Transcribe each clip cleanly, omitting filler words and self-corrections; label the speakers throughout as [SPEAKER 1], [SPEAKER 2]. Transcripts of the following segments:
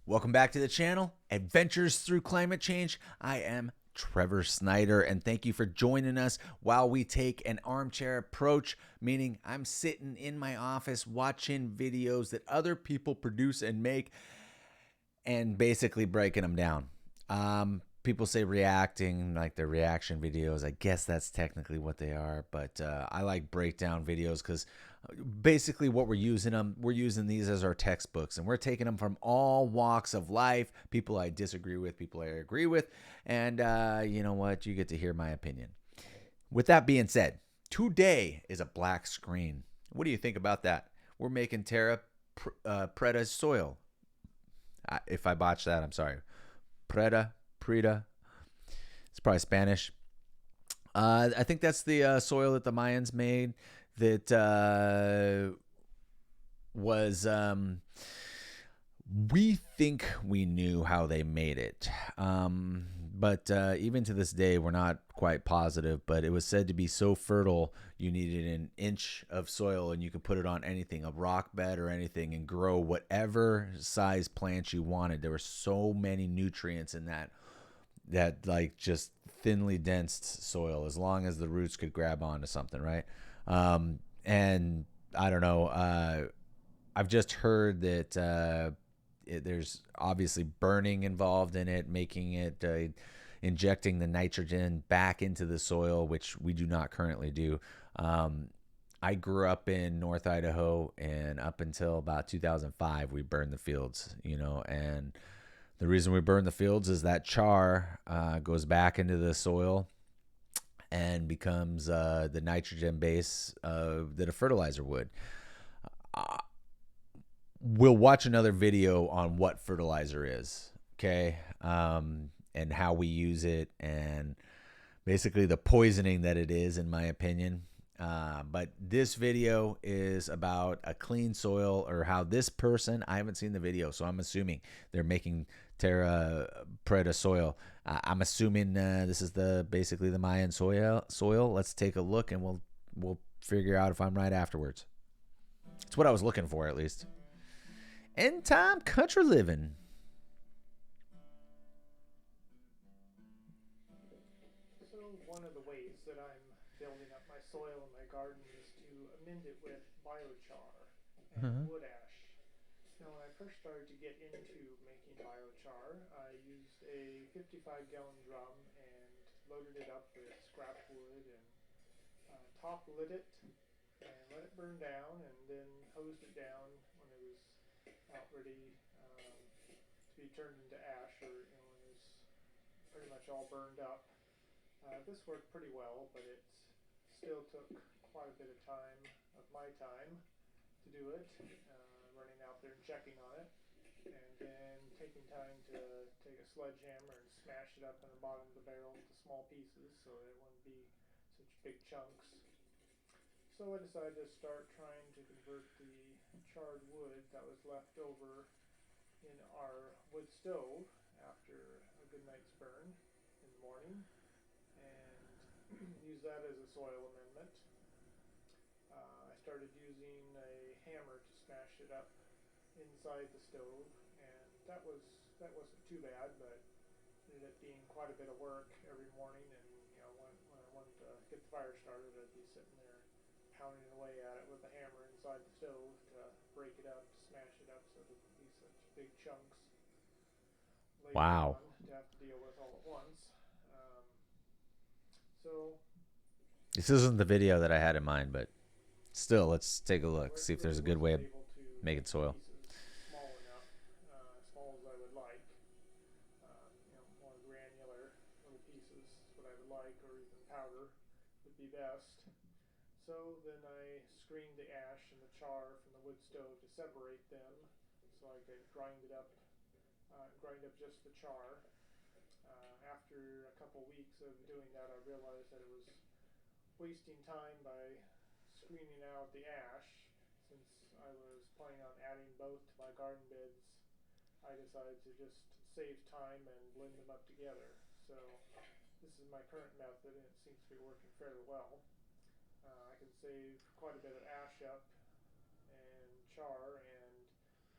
[SPEAKER 1] Welcome back to the channel, Adventures Through Climate Change. I am Trevor Snyder, and thank you for joining us while we take an armchair approach, meaning I'm sitting in my office watching videos that other people produce and make and basically breaking them down. People say reacting, like they're reaction videos. I guess that's technically what they are, but I like breakdown videos because basically what we're using these as our textbooks, and we're taking them from all walks of life. People I disagree with, people I agree with, and you know what? You get to hear my opinion. With that being said, today is a black screen. What do you think about that? We're making Terra Preta soil. If I botch that, I'm sorry. Preta. It's probably Spanish. I think that's the soil that the Mayans made that was. We think we knew how they made it. But even to this day, we're not quite positive. But it was said to be so fertile, you needed an inch of soil and you could put it on anything, a rock bed or anything, and grow whatever size plants you wanted. There were so many nutrients in that like just thinly dense soil, as long as the roots could grab onto something, right? And I don't know. I've just heard that there's obviously burning involved in it, making it injecting the nitrogen back into the soil, which we do not currently do. I grew up in North Idaho, and up until about 2005, we burned the fields, and the reason we burn the fields is that char goes back into the soil and becomes the nitrogen base that a fertilizer would. We'll watch another video on what fertilizer is, okay, and how we use it, and basically the poisoning that it is, in my opinion. But this video is about a clean soil, or how this person, I haven't seen the video, so I'm assuming they're making Terra Preta soil. I'm assuming this is basically the Mayan soil. Let's take a look, and we'll figure out if I'm right afterwards. It's what I was looking for, at least. End time country living.
[SPEAKER 2] So one of the ways that I'm building up my soil in my garden is to amend it with biochar and
[SPEAKER 1] Uh-huh.
[SPEAKER 2] wood ash. Now, when I first started to get into making biochar, I used a 55-gallon drum and loaded it up with scrap wood and top lit it and let it burn down, and then hosed it down when it was about ready to be turned into ash, or when it was pretty much all burned up. This worked pretty well, but it still took quite a bit of time, of my time, to do it, running out there and checking on it, and then taking time to take a sledgehammer and smash it up in the bottom of the barrel into small pieces so that it wouldn't be such big chunks. So I decided to start trying to convert the charred wood that was left over in our wood stove after a good night's burn in the morning, and use that as a soil amendment. I started using a hammer to smash it up inside the stove, and that wasn't too bad, but ended up being quite a bit of work every morning. And when I wanted to get the fire started, I'd be sitting there pounding away at it with the hammer inside the stove to break it up, to smash it up, so it wouldn't be such big chunks later
[SPEAKER 1] Wow.
[SPEAKER 2] on to have to deal with all at once. So
[SPEAKER 1] This isn't the video that I had in mind, but still, let's take a
[SPEAKER 2] so
[SPEAKER 1] look,
[SPEAKER 2] it
[SPEAKER 1] see if there's
[SPEAKER 2] really
[SPEAKER 1] a good way
[SPEAKER 2] wasn't
[SPEAKER 1] of
[SPEAKER 2] able to
[SPEAKER 1] making
[SPEAKER 2] make the
[SPEAKER 1] soil.
[SPEAKER 2] pieces small enough, as small as I would like. More granular little pieces is what I would like, or even powder would be best. So then I screened the ash and the char from the wood stove to separate them, so I could grind up just the char. After a couple weeks of doing that, I realized that it was wasting time by screening out the ash. Since I was planning on adding both to my garden beds, I decided to just save time and blend them up together. So this is my current method, and it seems to be working fairly well. I can save quite a bit of ash up and char and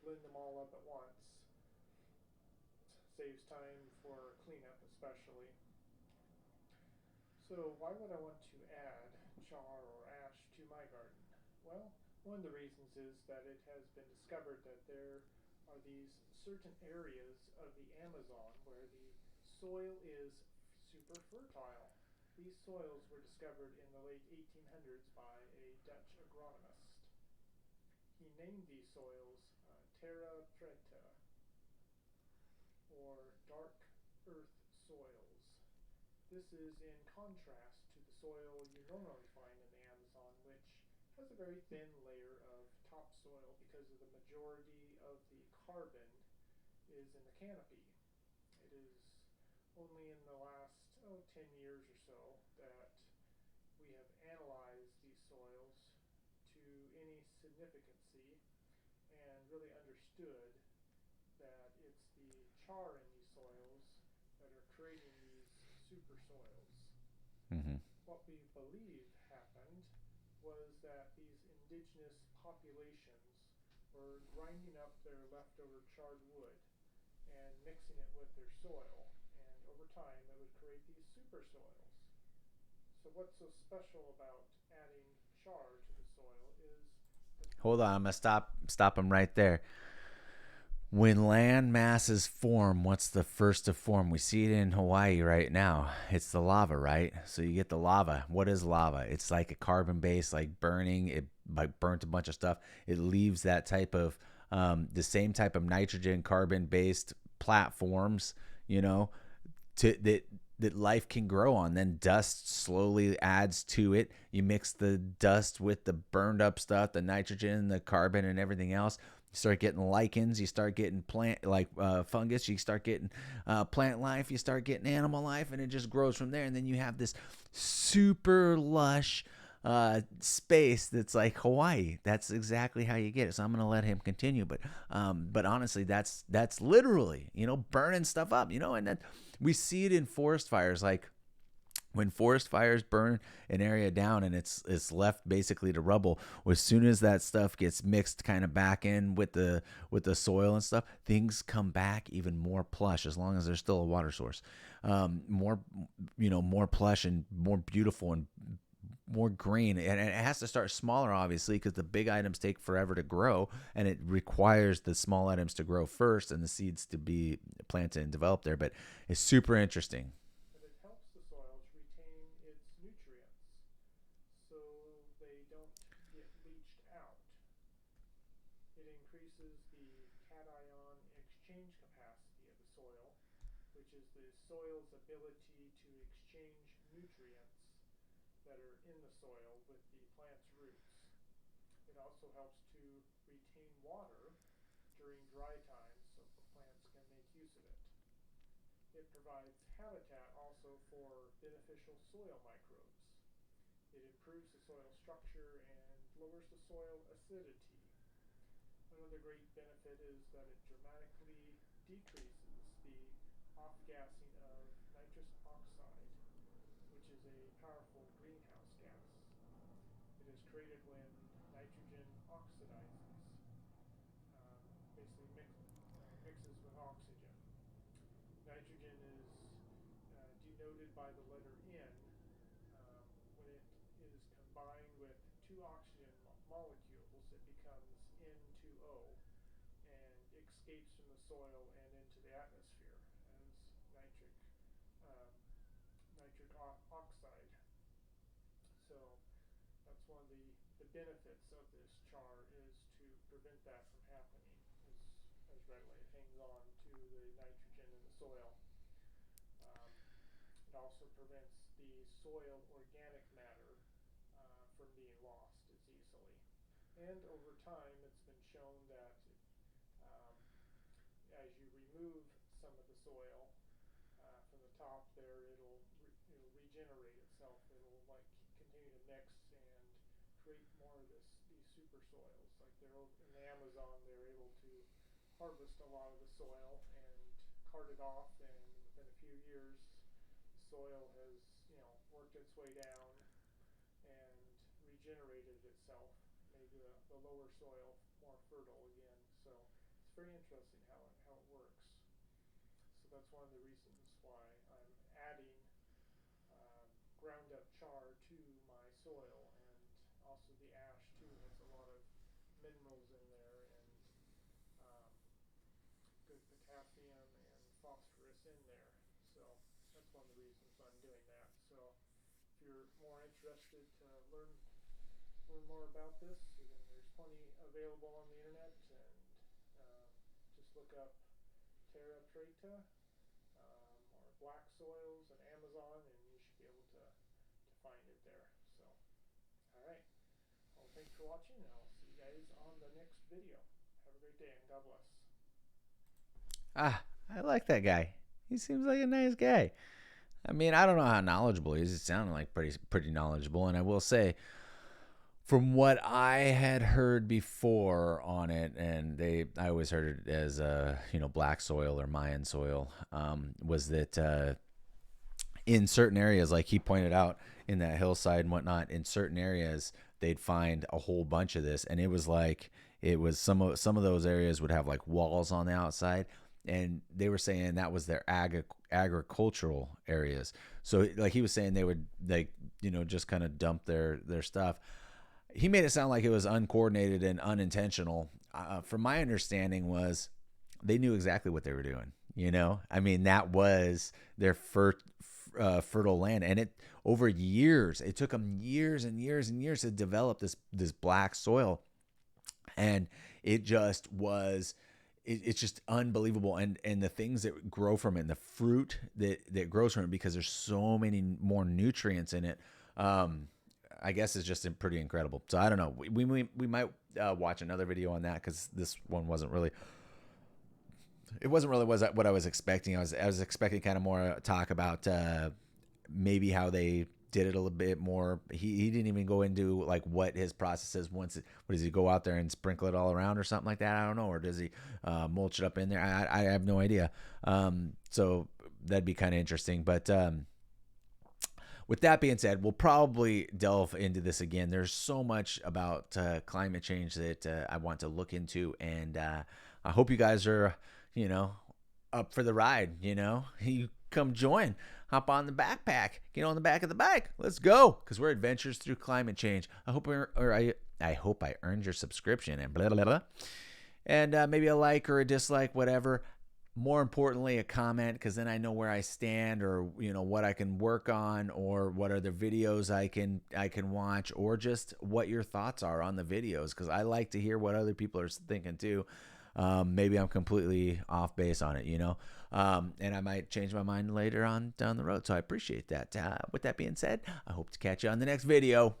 [SPEAKER 2] blend them all up at once. saves time for cleanup, especially. So, why would I want to add char or ash to my garden? Well, one of the reasons is that it has been discovered that there are these certain areas of the Amazon where the soil is super fertile. These soils were discovered in the late 1800s by a Dutch agronomist. He named these soils Terra Preta, or dark earth soils. This is in contrast to the soil you normally find in the Amazon, which has a very thin layer of topsoil because of the majority of the carbon is in the canopy. It is only in the last 10 years or so that we have analyzed these soils to any significancy and really understood that it's the char in these soils that are creating these super soils.
[SPEAKER 1] Mm-hmm.
[SPEAKER 2] What we believe happened was that these indigenous populations were grinding up their leftover charred wood and mixing it with their soil, and over time it would create these super soils. So, what's so special about adding char to the soil is the
[SPEAKER 1] Hold on, I'm
[SPEAKER 2] plants.
[SPEAKER 1] gonna stop him right there. When land masses form, what's the first to form? We see it in Hawaii right now. It's the lava, right? So you get the lava. What is lava? It's like a carbon base, like burning. It like burnt a bunch of stuff. It leaves that type of the same type of nitrogen carbon based platforms, you know, to that life can grow on. Then dust slowly adds to it. You mix the dust with the burned up stuff, the nitrogen, the carbon, and everything else. You start getting lichens. You start getting plant like fungus. You start getting plant life. You start getting animal life, and it just grows from there. And then you have this super lush space that's like Hawaii. That's exactly how you get it. So I'm gonna let him continue, but honestly, that's literally burning stuff up, and that we see it in forest fires, like when forest fires burn an area down and it's left basically to rubble. As soon as that stuff gets mixed kind of back in with the soil and stuff, things come back even more plush as long as there's still a water source. More more plush and more beautiful and more green, and it has to start smaller obviously because the big items take forever to grow, and it requires the small items to grow first and the seeds to be planted and developed there. But it's super interesting.
[SPEAKER 2] But it helps the soil to retain its nutrients so they don't get leached out. It increases the cation exchange capacity of the soil, which is the soil's ability to exchange nutrients that are in the soil with the plant's roots. It also helps to retain water during dry times so plants can make use of it. It provides habitat also for beneficial soil microbes. It improves the soil structure and lowers the soil acidity. Another great benefit is that it dramatically decreases the off-gassing of nitrous oxide, which is a powerful greenhouse gas. It is created when nitrogen oxidizes, um, basically mixes with oxygen. Nitrogen is denoted by the letter N. When it is combined with two oxygen molecules, it becomes N2O and escapes from the soil and into the atmosphere as nitric um, nitric oxide. So that's one of the benefits of this char is to prevent that from happening as readily. It hangs on to the nitrogen in the soil. Um, it also prevents the soil organic matter from being lost as easily. And over time, it's been shown that um, as you remove some of the soil from the top there, it'll regenerate itself. It'll like continue to mix and create more of these super soils. Like they're in the Amazon, they're able to harvest a lot of the soil and cart it off, and within a few years, the soil has worked its way down and regenerated itself, made the lower soil more fertile again. So it's very interesting how it works. So that's one of the reasons why I'm adding ground up char to my soil, and also the ash too has a lot of minerals in there, and um, good potassium and phosphorus in there. So that's one of the reasons I'm doing that. So if you're more interested to learn more about this, then there's plenty available on the internet, and just look up Terra Preta, or black soils and Amazon, and you should be able to find it there. So, all right. Well, thanks for watching, and I'll see you guys on the next video. Have a great day, and God bless.
[SPEAKER 1] Ah, I like that guy. He seems like a nice guy. I mean, I don't know how knowledgeable he is. It sounded like pretty knowledgeable, and I will say, from what I had heard before on it, and I always heard it as black soil or Mayan soil, was that in certain areas, like he pointed out in that hillside and whatnot, in certain areas they'd find a whole bunch of this, and it was like some of those areas would have like walls on the outside, and they were saying that was their agricultural areas. So like he was saying, they would just kind of dump their stuff. He made it sound like it was uncoordinated and unintentional. From my understanding was they knew exactly what they were doing. I mean, that was their fertile land, and it over years, it took them years and years and years to develop this black soil, and it just was. It's just unbelievable, and the things that grow from it, and the fruit that grows from it, because there's so many more nutrients in it. I guess it's just pretty incredible. So I don't know. We might watch another video on that, because this one wasn't really what I was expecting. I was expecting kind of more talk about maybe how they did it a little bit more. He didn't even go into like what his process is. What does he go out there and sprinkle it all around or something like that? I don't know. Or does he mulch it up in there? I have no idea. So that'd be kind of interesting. But with that being said, we'll probably delve into this again. There's so much about climate change that I want to look into, and I hope you guys are, up for the ride. You come join, hop on the backpack, get on the back of the bike. Let's go, because we're adventures through climate change. I hope I earned your subscription, and blah blah blah, and maybe a like or a dislike, whatever. More importantly, a comment, because then I know where I stand, or what I can work on, or what other videos I can watch, or just what your thoughts are on the videos, because I like to hear what other people are thinking too. Maybe I'm completely off base on it, and I might change my mind later on down the road. So I appreciate that. With that being said, I hope to catch you on the next video.